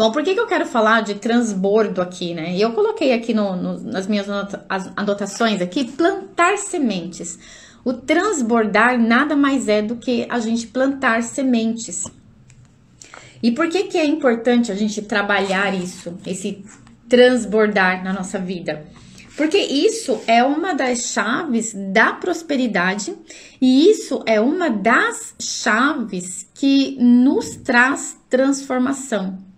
Bom, por que eu quero falar de transbordo aqui, né? E eu coloquei aqui nas minhas anotações aqui, plantar sementes. O transbordar nada mais é do que a gente plantar sementes. E por que é importante a gente trabalhar isso, esse transbordar na nossa vida? Porque isso é uma das chaves da prosperidade e isso é uma das chaves que nos traz transformação.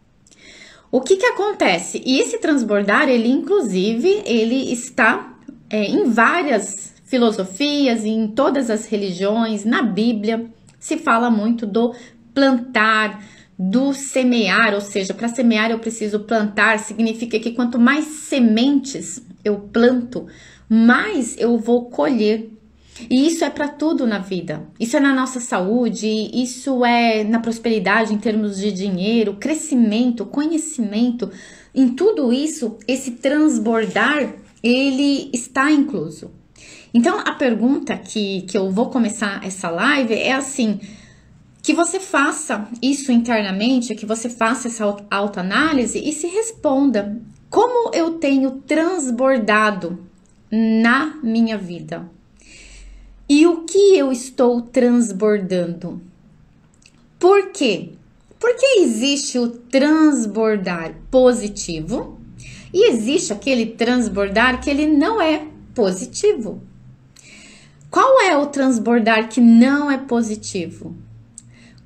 O que acontece? E esse transbordar, ele inclusive, ele está em várias filosofias, em todas as religiões, na Bíblia, se fala muito do plantar, do semear, ou seja, para semear eu preciso plantar, significa que quanto mais sementes eu planto, mais eu vou colher. E isso é para tudo na vida. Isso é na nossa saúde, isso é na prosperidade em termos de dinheiro, crescimento, conhecimento. Em tudo isso, esse transbordar, ele está incluso. Então, a pergunta que eu vou começar essa live é assim, que você faça isso internamente, que você faça essa autoanálise e se responda, como eu tenho transbordado na minha vida? E o que eu estou transbordando? Por quê? Porque existe o transbordar positivo e existe aquele transbordar que ele não é positivo. Qual é o transbordar que não é positivo?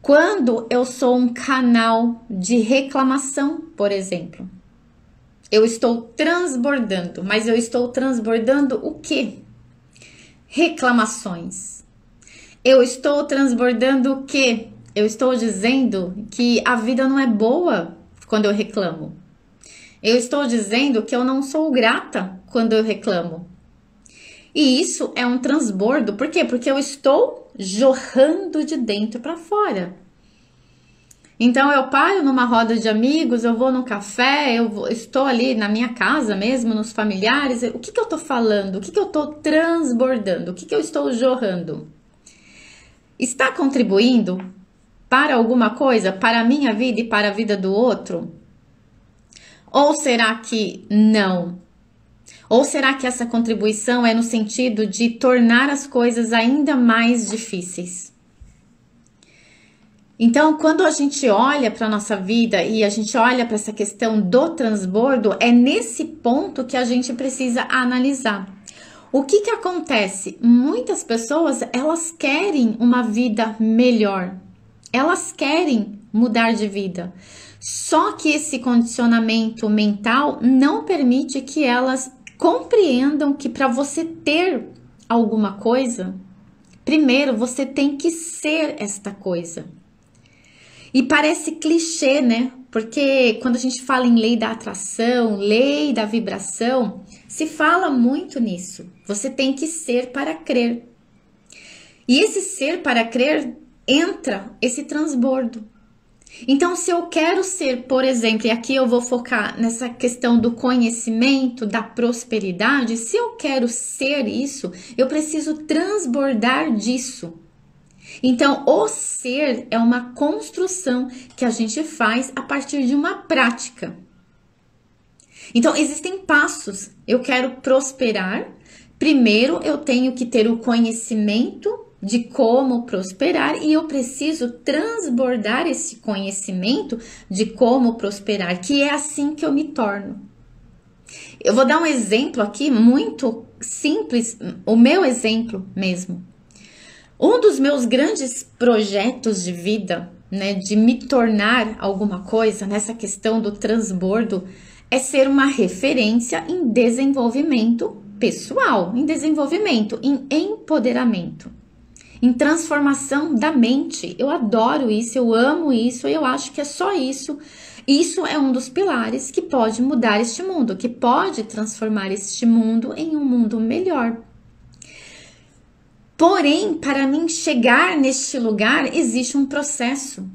Quando eu sou um canal de reclamação, por exemplo. Eu estou transbordando, mas eu estou transbordando o quê? Reclamações. Eu estou transbordando o quê? Eu estou dizendo que a vida não é boa quando eu reclamo. Eu estou dizendo que eu não sou grata quando eu reclamo. E isso é um transbordo. Por quê? Porque eu estou jorrando de dentro para fora. Então eu paro numa roda de amigos, eu vou num café, estou ali na minha casa mesmo, nos familiares. O que eu estou falando? O que eu estou transbordando? O que eu estou jorrando? Está contribuindo para alguma coisa, para a minha vida e para a vida do outro? Ou será que não? Ou será que essa contribuição é no sentido de tornar as coisas ainda mais difíceis? Então, quando a gente olha para a nossa vida e a gente olha para essa questão do transbordo, é nesse ponto que a gente precisa analisar. O que acontece? Muitas pessoas, elas querem uma vida melhor. Elas querem mudar de vida. Só que esse condicionamento mental não permite que elas compreendam que para você ter alguma coisa, primeiro você tem que ser esta coisa. E parece clichê, né? Porque quando a gente fala em lei da atração, lei da vibração, se fala muito nisso. Você tem que ser para crer. E esse ser para crer entra esse transbordo. Então, se eu quero ser, por exemplo, e aqui eu vou focar nessa questão do conhecimento, da prosperidade, se eu quero ser isso, eu preciso transbordar disso. Então, o ser é uma construção que a gente faz a partir de uma prática. Então, existem passos. Eu quero prosperar. Primeiro, eu tenho que ter o conhecimento de como prosperar e eu preciso transbordar esse conhecimento de como prosperar, que é assim que eu me torno. Eu vou dar um exemplo aqui muito simples, o meu exemplo mesmo. Um dos meus grandes projetos de vida, né, de me tornar alguma coisa nessa questão do transbordo, é ser uma referência em desenvolvimento pessoal, em desenvolvimento, em empoderamento, em transformação da mente. Eu adoro isso, eu amo isso, eu acho que é só isso. Isso é um dos pilares que pode mudar este mundo, que pode transformar este mundo em um mundo melhor. Porém, para mim chegar neste lugar, existe um processo.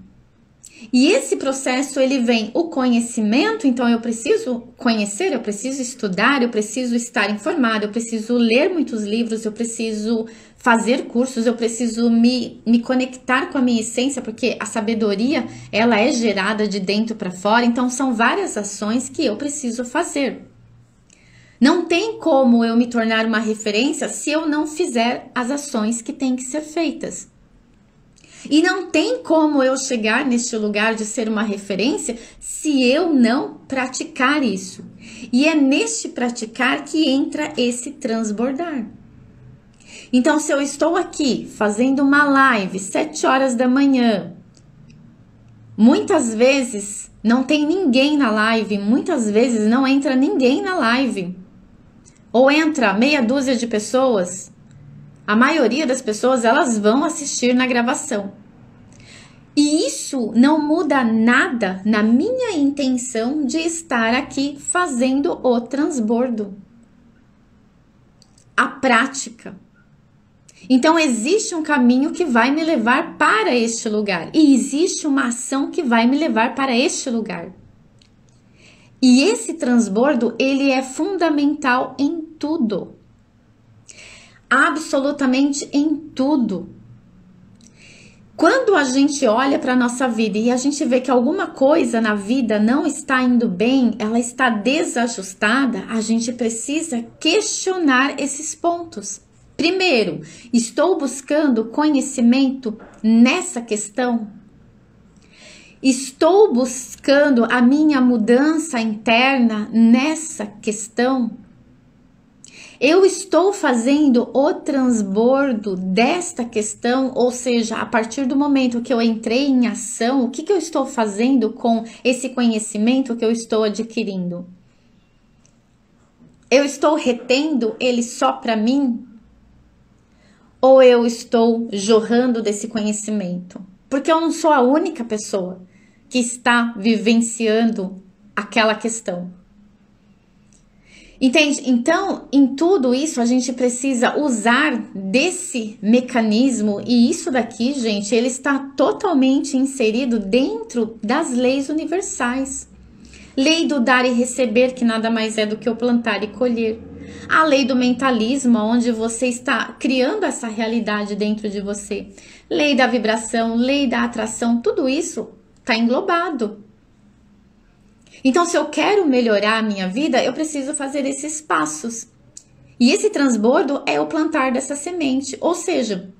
E esse processo, ele vem o conhecimento, então eu preciso conhecer, eu preciso estudar, eu preciso estar informado, eu preciso ler muitos livros, eu preciso fazer cursos, eu preciso me conectar com a minha essência, porque a sabedoria, ela é gerada de dentro para fora, então são várias ações que eu preciso fazer. Não tem como eu me tornar uma referência se eu não fizer as ações que têm que ser feitas. E não tem como eu chegar neste lugar de ser uma referência se eu não praticar isso. E é neste praticar que entra esse transbordar. Então, se eu estou aqui fazendo uma live 7 horas da manhã, muitas vezes não tem ninguém na live, muitas vezes não entra ninguém na live. Ou entra meia dúzia de pessoas, a maioria das pessoas elas vão assistir na gravação. E isso não muda nada na minha intenção de estar aqui fazendo o transbordo. A prática. Então, existe um caminho que vai me levar para este lugar. E existe uma ação que vai me levar para este lugar. E esse transbordo, ele é fundamental em tudo. Absolutamente em tudo. Quando a gente olha para a nossa vida e a gente vê que alguma coisa na vida não está indo bem, ela está desajustada, a gente precisa questionar esses pontos. Primeiro, estou buscando conhecimento nessa questão? Estou buscando a minha mudança interna nessa questão? Eu estou fazendo o transbordo desta questão, ou seja, a partir do momento que eu entrei em ação, o que eu estou fazendo com esse conhecimento que eu estou adquirindo? Eu estou retendo ele só para mim? Ou eu estou jorrando desse conhecimento? Porque eu não sou a única pessoa que está vivenciando aquela questão. Entende? Então, em tudo isso, a gente precisa usar desse mecanismo, e isso daqui, gente, ele está totalmente inserido dentro das leis universais. Lei do dar e receber, que nada mais é do que o plantar e colher. A lei do mentalismo, onde você está criando essa realidade dentro de você. Lei da vibração, lei da atração, tudo isso está englobado. Então, se eu quero melhorar a minha vida, eu preciso fazer esses passos. E esse transbordo é o plantar dessa semente. Ou seja,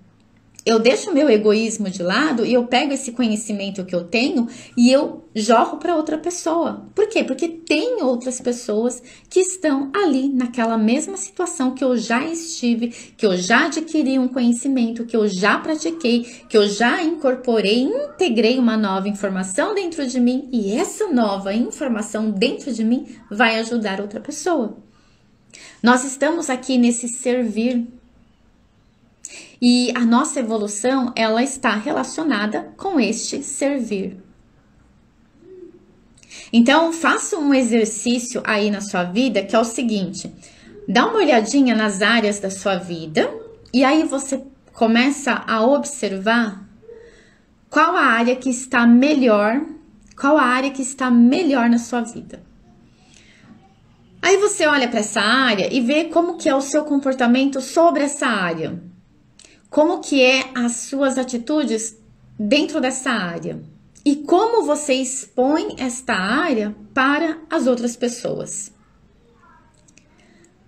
eu deixo o meu egoísmo de lado e eu pego esse conhecimento que eu tenho e eu jorro para outra pessoa. Por quê? Porque tem outras pessoas que estão ali naquela mesma situação que eu já estive, que eu já adquiri um conhecimento, que eu já pratiquei, que eu já incorporei, integrei uma nova informação dentro de mim e essa nova informação dentro de mim vai ajudar outra pessoa. Nós estamos aqui nesse servir. E a nossa evolução, ela está relacionada com este servir. Então, faça um exercício aí na sua vida, que é o seguinte. Dá uma olhadinha nas áreas da sua vida e aí você começa a observar qual a área que está melhor, qual a área que está melhor na sua vida. Aí você olha para essa área e vê como que é o seu comportamento sobre essa área. Como que é as suas atitudes dentro dessa área? E como você expõe esta área para as outras pessoas?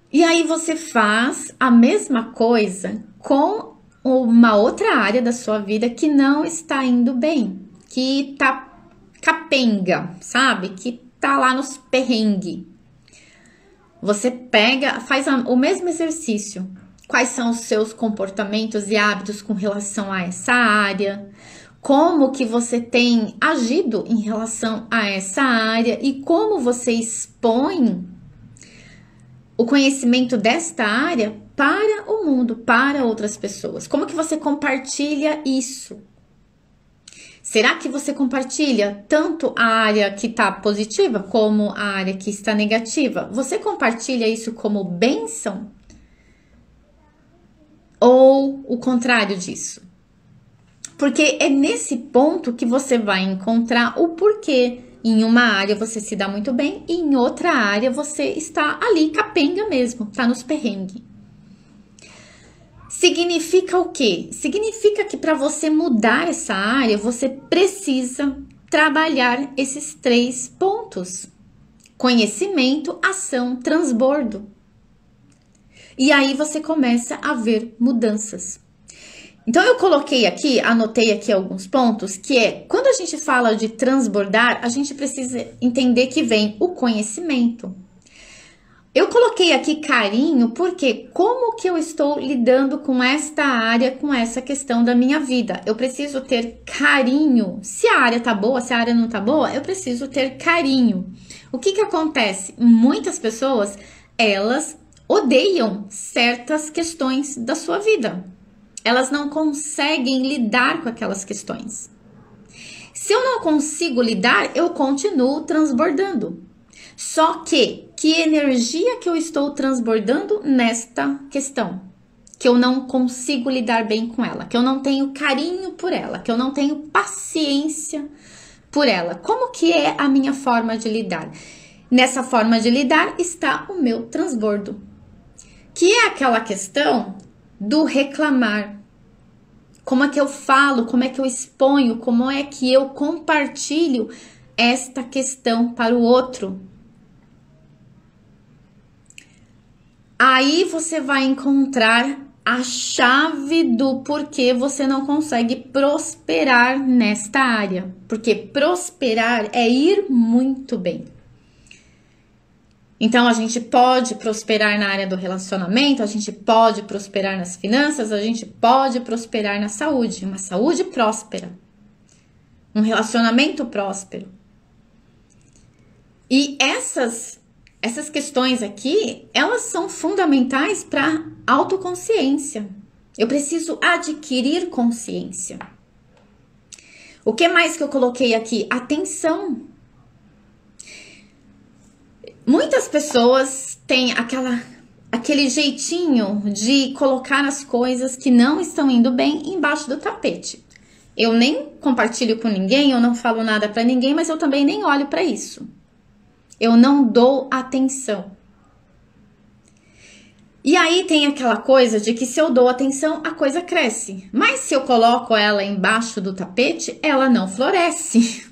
E aí você faz a mesma coisa com uma outra área da sua vida que não está indo bem, que tá capenga, sabe? Que tá lá nos perrengues. Você pega, faz o mesmo exercício. Quais são os seus comportamentos e hábitos com relação a essa área? Como que você tem agido em relação a essa área? E como você expõe o conhecimento desta área para o mundo, para outras pessoas? Como que você compartilha isso? Será que você compartilha tanto a área que está positiva como a área que está negativa? Você compartilha isso como bênção? Ou o contrário disso? Porque é nesse ponto que você vai encontrar o porquê. Em uma área você se dá muito bem e em outra área você está ali capenga mesmo, tá nos perrengues. Significa o quê? Significa que para você mudar essa área, você precisa trabalhar esses 3 pontos: conhecimento, ação, transbordo. E aí você começa a ver mudanças. Então eu coloquei aqui, anotei aqui alguns pontos, que é, quando a gente fala de transbordar, a gente precisa entender que vem o conhecimento. Eu coloquei aqui carinho porque como que eu estou lidando com esta área, com essa questão da minha vida? Eu preciso ter carinho. Se a área tá boa, se a área não tá boa, eu preciso ter carinho. O que acontece? Muitas pessoas, elas odeiam certas questões da sua vida. Elas não conseguem lidar com aquelas questões. Se eu não consigo lidar, eu continuo transbordando. Só que energia que eu estou transbordando nesta questão? Que eu não consigo lidar bem com ela, que eu não tenho carinho por ela, que eu não tenho paciência por ela. Como que é a minha forma de lidar? Nessa forma de lidar está o meu transbordo, que é aquela questão do reclamar. Como é que eu falo, como é que eu exponho, como é que eu compartilho esta questão para o outro. Aí você vai encontrar a chave do porquê você não consegue prosperar nesta área. Porque prosperar é ir muito bem. Então, a gente pode prosperar na área do relacionamento, a gente pode prosperar nas finanças, a gente pode prosperar na saúde. Uma saúde próspera. Um relacionamento próspero. E essas questões aqui, elas são fundamentais para autoconsciência. Eu preciso adquirir consciência. O que mais que eu coloquei aqui? Atenção. Muitas pessoas têm aquele jeitinho de colocar as coisas que não estão indo bem embaixo do tapete. Eu nem compartilho com ninguém, eu não falo nada para ninguém, mas eu também nem olho para isso. Eu não dou atenção. E aí tem aquela coisa de que se eu dou atenção, a coisa cresce. Mas se eu coloco ela embaixo do tapete, ela não floresce.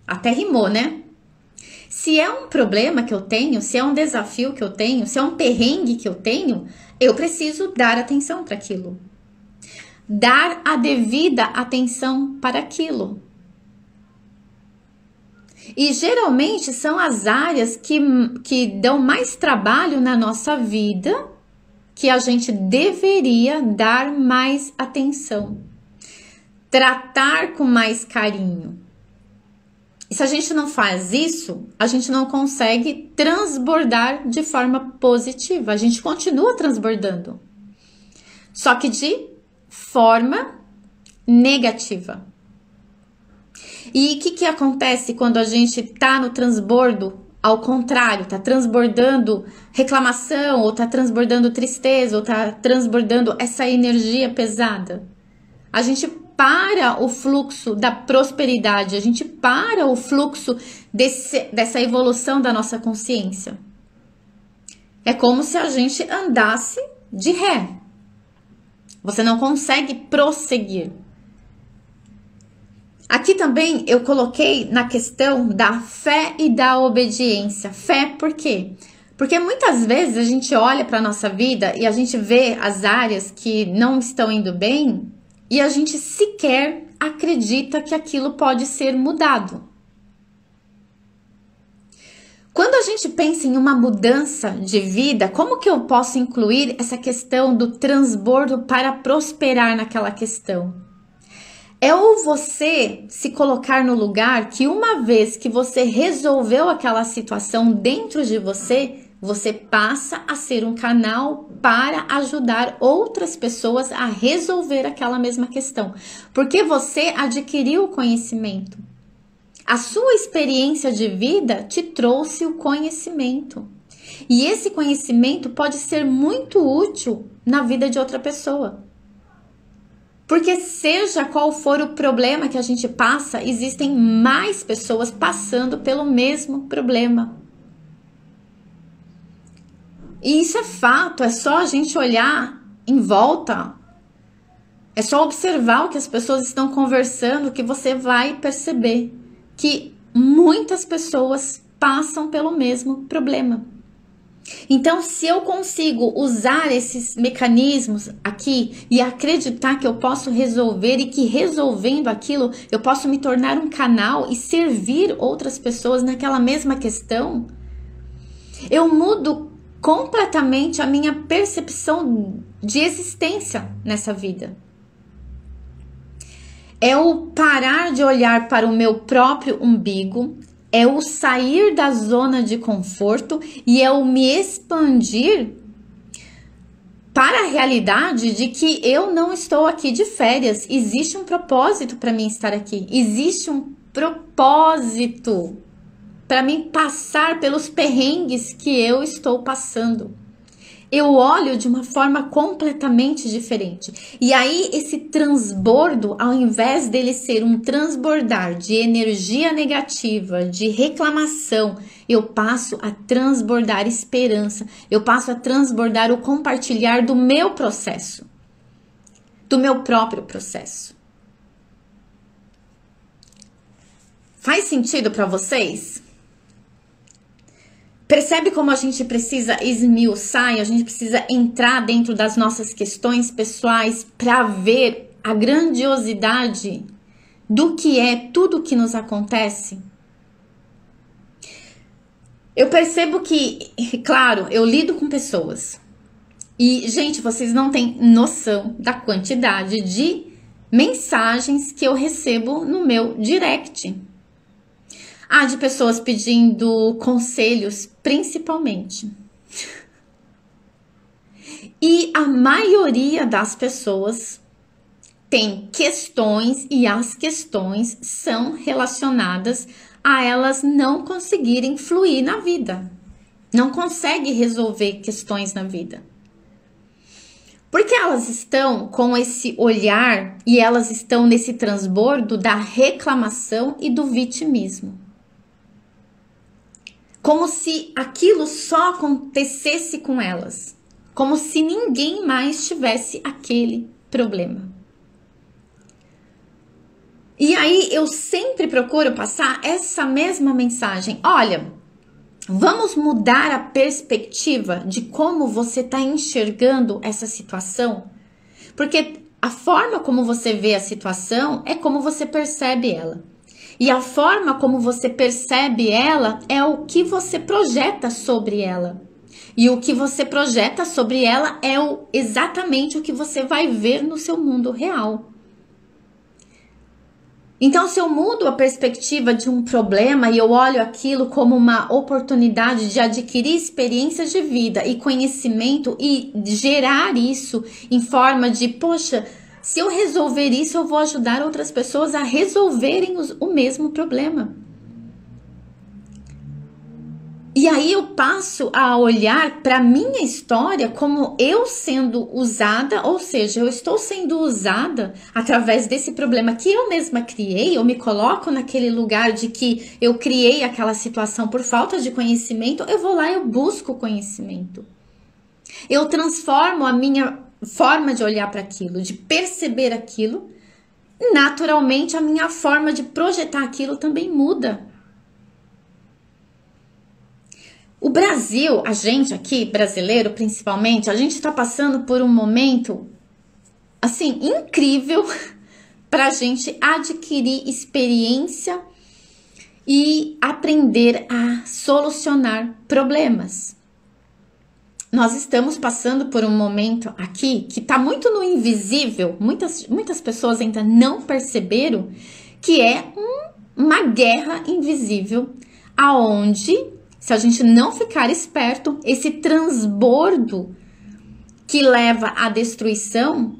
Até rimou, né? Se é um problema que eu tenho, se é um desafio que eu tenho, se é um perrengue que eu tenho, eu preciso dar atenção para aquilo. Dar a devida atenção para aquilo. E geralmente são as áreas que dão mais trabalho na nossa vida, que a gente deveria dar mais atenção. Tratar com mais carinho. E se a gente não faz isso, a gente não consegue transbordar de forma positiva. A gente continua transbordando. Só que de forma negativa. E o que acontece quando a gente tá no transbordo ao contrário? Tá transbordando reclamação, ou tá transbordando tristeza, ou tá transbordando essa energia pesada. A gente para o fluxo da prosperidade, a gente para o fluxo dessa evolução da nossa consciência. É como se a gente andasse de ré. Você não consegue prosseguir. Aqui também eu coloquei na questão da fé e da obediência. Fé por quê? Porque muitas vezes a gente olha para a nossa vida e a gente vê as áreas que não estão indo bem e a gente sequer acredita que aquilo pode ser mudado. Quando a gente pensa em uma mudança de vida, como que eu posso incluir essa questão do transbordo para prosperar naquela questão? É ou você se colocar no lugar que uma vez que você resolveu aquela situação dentro de você, você passa a ser um canal para ajudar outras pessoas a resolver aquela mesma questão. Porque você adquiriu o conhecimento. A sua experiência de vida te trouxe o conhecimento. E esse conhecimento pode ser muito útil na vida de outra pessoa. Porque seja qual for o problema que a gente passa, existem mais pessoas passando pelo mesmo problema. E isso é fato, é só a gente olhar em volta, é só observar o que as pessoas estão conversando que você vai perceber que muitas pessoas passam pelo mesmo problema. Então, se eu consigo usar esses mecanismos aqui e acreditar que eu posso resolver e que resolvendo aquilo eu posso me tornar um canal e servir outras pessoas naquela mesma questão, eu mudo completamente a minha percepção de existência nessa vida. É o parar de olhar para o meu próprio umbigo, é o sair da zona de conforto e é o me expandir para a realidade de que eu não estou aqui de férias. Existe um propósito para mim estar aqui. Existe um propósito para mim passar pelos perrengues que eu estou passando. Eu olho de uma forma completamente diferente. E aí, esse transbordo, ao invés dele ser um transbordar de energia negativa, de reclamação, eu passo a transbordar esperança. Eu passo a transbordar o compartilhar do meu processo. Do meu próprio processo. Faz sentido para vocês? Percebe como a gente precisa esmiuçar e a gente precisa entrar dentro das nossas questões pessoais para ver a grandiosidade do que é tudo o que nos acontece? Eu percebo que, claro, eu lido com pessoas. E, gente, vocês não têm noção da quantidade de mensagens que eu recebo no meu direct. De pessoas pedindo conselhos, principalmente. E a maioria das pessoas tem questões e as questões são relacionadas a elas não conseguirem fluir na vida. Não conseguem resolver questões na vida. Porque elas estão com esse olhar e elas estão nesse transbordo da reclamação e do vitimismo. Como se aquilo só acontecesse com elas. Como se ninguém mais tivesse aquele problema. E aí eu sempre procuro passar essa mesma mensagem. Olha, vamos mudar a perspectiva de como você está enxergando essa situação? Porque a forma como você vê a situação é como você percebe ela. E a forma como você percebe ela é o que você projeta sobre ela. E o que você projeta sobre ela é exatamente o que você vai ver no seu mundo real. Então, se eu mudo a perspectiva de um problema e eu olho aquilo como uma oportunidade de adquirir experiências de vida e conhecimento e gerar isso em forma de, poxa, se eu resolver isso, eu vou ajudar outras pessoas a resolverem o mesmo problema. E aí eu passo a olhar para a minha história como eu sendo usada, ou seja, eu estou sendo usada através desse problema que eu mesma criei. Eu me coloco naquele lugar de que eu criei aquela situação por falta de conhecimento. Eu vou lá e eu busco conhecimento. Eu transformo a minha forma de olhar para aquilo, de perceber aquilo. Naturalmente, a minha forma de projetar aquilo também muda. O Brasil, a gente aqui, brasileiro principalmente, a gente está passando por um momento, assim, incrível para a gente adquirir experiência e aprender a solucionar problemas. Nós estamos passando por um momento aqui que está muito no invisível, muitas pessoas ainda não perceberam, que é uma guerra invisível, aonde, se a gente não ficar esperto, esse transbordo que leva à destruição,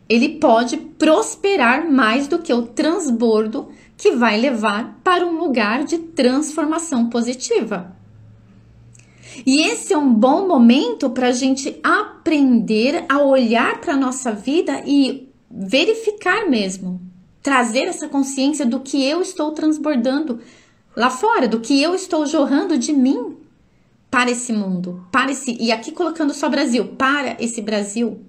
ele pode prosperar mais do que o transbordo que vai levar para um lugar de transformação positiva. E esse é um bom momento para a gente aprender a olhar para a nossa vida e verificar mesmo, trazer essa consciência do que eu estou transbordando lá fora, do que eu estou jorrando de mim para esse mundo, e aqui colocando só Brasil, para esse Brasil.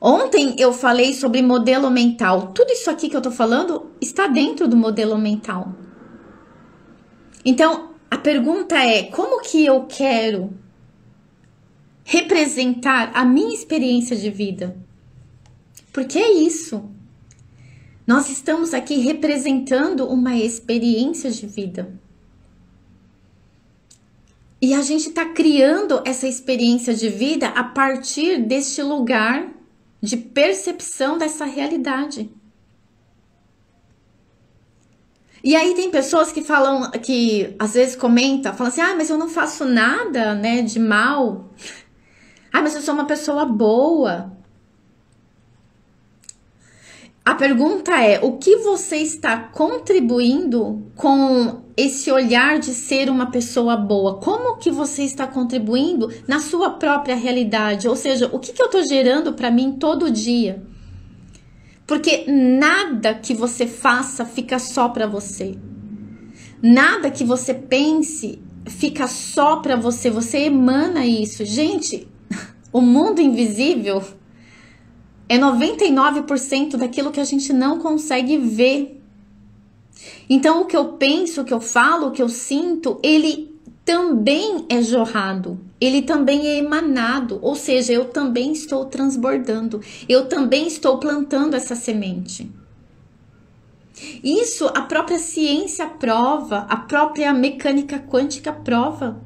Ontem eu falei sobre modelo mental. Tudo isso aqui que eu tô falando está dentro do modelo mental. Então, a pergunta é: como que eu quero representar a minha experiência de vida? Porque é isso. Nós estamos aqui representando uma experiência de vida. E a gente está criando essa experiência de vida a partir deste lugar de percepção dessa realidade. E aí tem pessoas que falam, que às vezes comentam, falam assim: mas eu não faço nada, né, de mal. Mas eu sou uma pessoa boa. A pergunta é: o que você está contribuindo com esse olhar de ser uma pessoa boa? Como que você está contribuindo na sua própria realidade? Ou seja, o que eu estou gerando para mim todo dia? Porque nada que você faça fica só para você. Nada que você pense fica só para você. Você emana isso. Gente, o mundo invisível é 99% daquilo que a gente não consegue ver. Então, o que eu penso, o que eu falo, o que eu sinto, ele também é jorrado. Ele também é emanado. Ou seja, eu também estou transbordando. Eu também estou plantando essa semente. Isso a própria ciência prova, a própria mecânica quântica prova.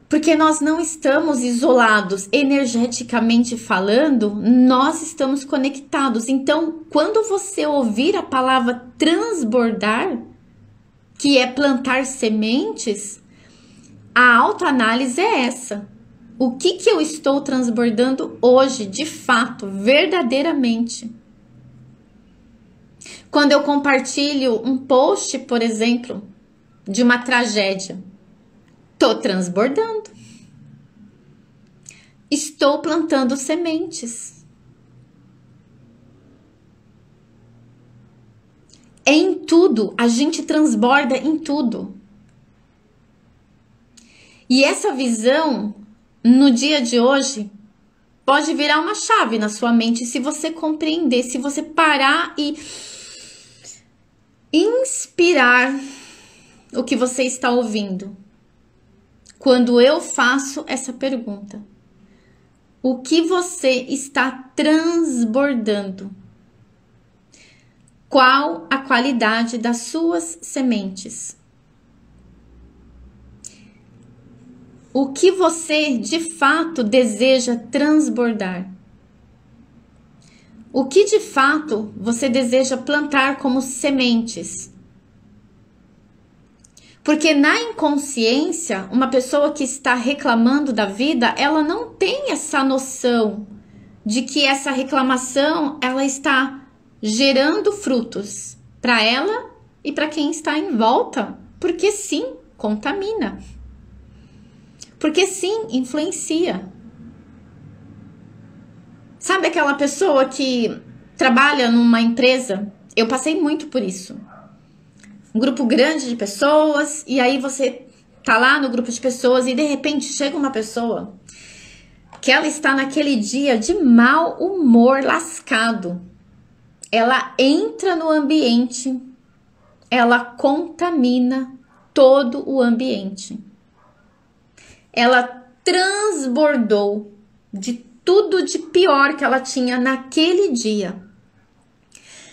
Porque nós não estamos isolados energeticamente falando, nós estamos conectados. Então, quando você ouvir a palavra transbordar, que é plantar sementes, a autoanálise é essa. O que eu estou transbordando hoje, de fato, verdadeiramente? Quando eu compartilho um post, por exemplo, de uma tragédia, estou transbordando. Estou plantando sementes. É em tudo. A gente transborda em tudo. E essa visão, no dia de hoje, pode virar uma chave na sua mente se você compreender, se você parar e inspirar o que você está ouvindo. Quando eu faço essa pergunta, o que você está transbordando? Qual a qualidade das suas sementes? O que você de fato deseja transbordar? O que de fato você deseja plantar como sementes? Porque na inconsciência, uma pessoa que está reclamando da vida, ela não tem essa noção de que essa reclamação, ela está gerando frutos para ela e para quem está em volta. Porque sim, contamina. Porque sim, influencia. Sabe aquela pessoa que trabalha numa empresa? Eu passei muito por isso. Um grupo grande de pessoas, e aí você tá lá no grupo de pessoas e de repente chega uma pessoa que ela está naquele dia de mau humor, lascado. Ela entra no ambiente, ela contamina todo o ambiente. Ela transbordou de tudo de pior que ela tinha naquele dia.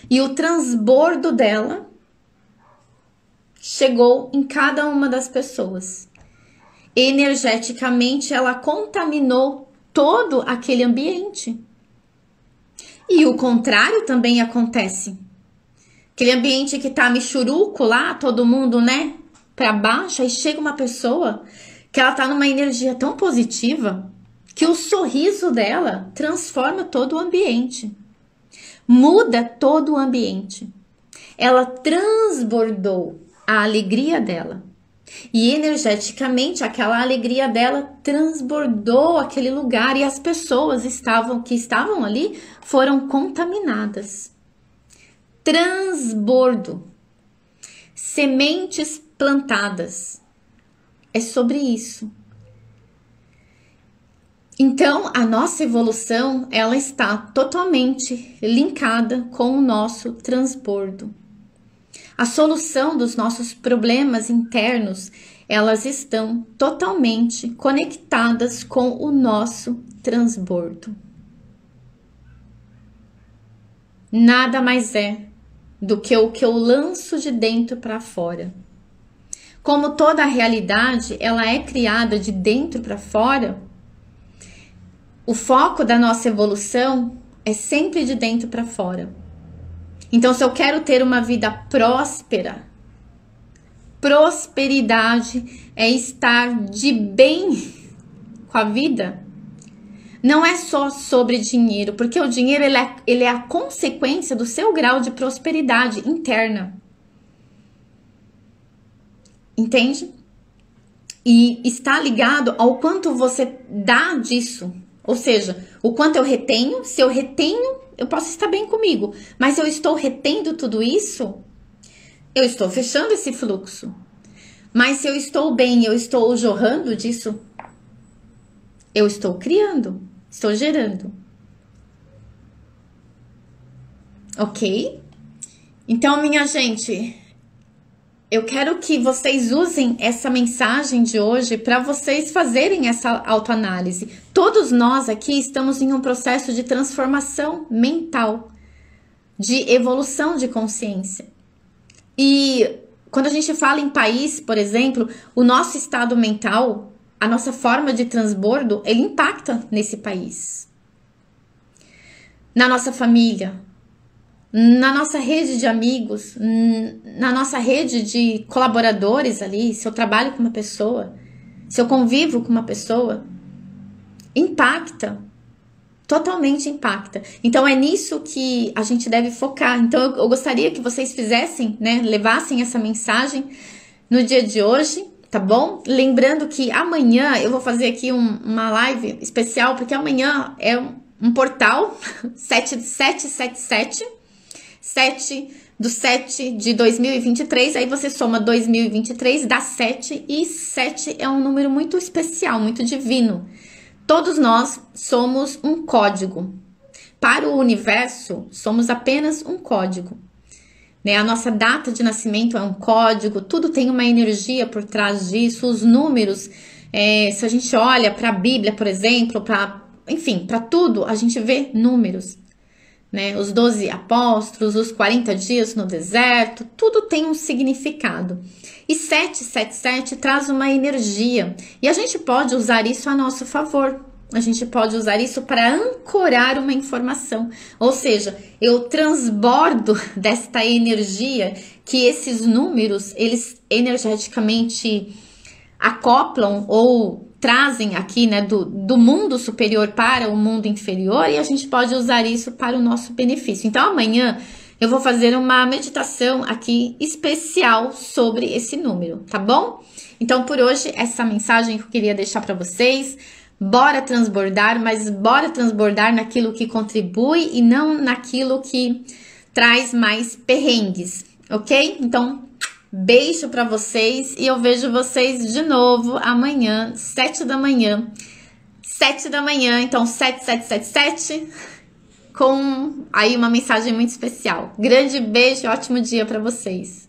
E o transbordo dela chegou em cada uma das pessoas. Energeticamente, ela contaminou todo aquele ambiente. E o contrário também acontece. Aquele ambiente que tá michuruco lá, todo mundo, né, pra baixo, aí chega uma pessoa que ela tá numa energia tão positiva que o sorriso dela transforma todo o ambiente. Muda todo o ambiente. Ela transbordou a alegria dela. E energeticamente aquela alegria dela transbordou aquele lugar e as pessoas que estavam ali foram contaminadas. Transbordo. Sementes plantadas. É sobre isso. Então, a nossa evolução, ela está totalmente linkada com o nosso transbordo. A solução dos nossos problemas internos, elas estão totalmente conectadas com o nosso transbordo. Nada mais é do que o que eu lanço de dentro para fora. Como toda a realidade, ela é criada de dentro para fora, o foco da nossa evolução é sempre de dentro para fora. Então, se eu quero ter uma vida próspera, prosperidade é estar de bem com a vida. Não é só sobre dinheiro, porque o dinheiro ele é a consequência do seu grau de prosperidade interna. Entende? E está ligado ao quanto você dá disso. Ou seja, o quanto eu retenho. Se eu retenho, eu posso estar bem comigo. Mas se eu estou retendo tudo isso, eu estou fechando esse fluxo. Mas se eu estou bem, eu estou jorrando disso, eu estou criando, estou gerando. Ok? Então, minha gente, eu quero que vocês usem essa mensagem de hoje para vocês fazerem essa autoanálise. Todos nós aqui estamos em um processo de transformação mental, de evolução de consciência. E quando a gente fala em país, por exemplo, o nosso estado mental, a nossa forma de transbordo, ele impacta nesse país. Na nossa família, na nossa rede de amigos, na nossa rede de colaboradores ali, se eu trabalho com uma pessoa, se eu convivo com uma pessoa, impacta, totalmente impacta. Então é nisso que a gente deve focar. Então eu gostaria que vocês fizessem, né, levassem essa mensagem no dia de hoje, tá bom? Lembrando que amanhã eu vou fazer aqui uma live especial, porque amanhã é um portal 7777 7 de 2023, aí você soma 2023, dá 7, e 7 é um número muito especial, muito divino. Todos nós somos um código. Para o universo, somos apenas um código. Né? A nossa data de nascimento é um código, tudo tem uma energia por trás disso, os números, se a gente olha para a Bíblia, por exemplo, enfim, para tudo, a gente vê números. Né? Os 12 apóstolos, os 40 dias no deserto, tudo tem um significado. E 777 traz uma energia. E a gente pode usar isso a nosso favor. A gente pode usar isso para ancorar uma informação. Ou seja, eu transbordo desta energia que esses números, eles energeticamente acoplam ou trazem aqui, né, do mundo superior para o mundo inferior, e a gente pode usar isso para o nosso benefício. Então amanhã eu vou fazer uma meditação aqui especial sobre esse número, tá bom? Então por hoje essa mensagem que eu queria deixar para vocês. Bora transbordar, mas bora transbordar naquilo que contribui e não naquilo que traz mais perrengues, ok? Então beijo para vocês e eu vejo vocês de novo amanhã, 7 da manhã. 7 da manhã, então 7777, com aí uma mensagem muito especial. Grande beijo e ótimo dia para vocês.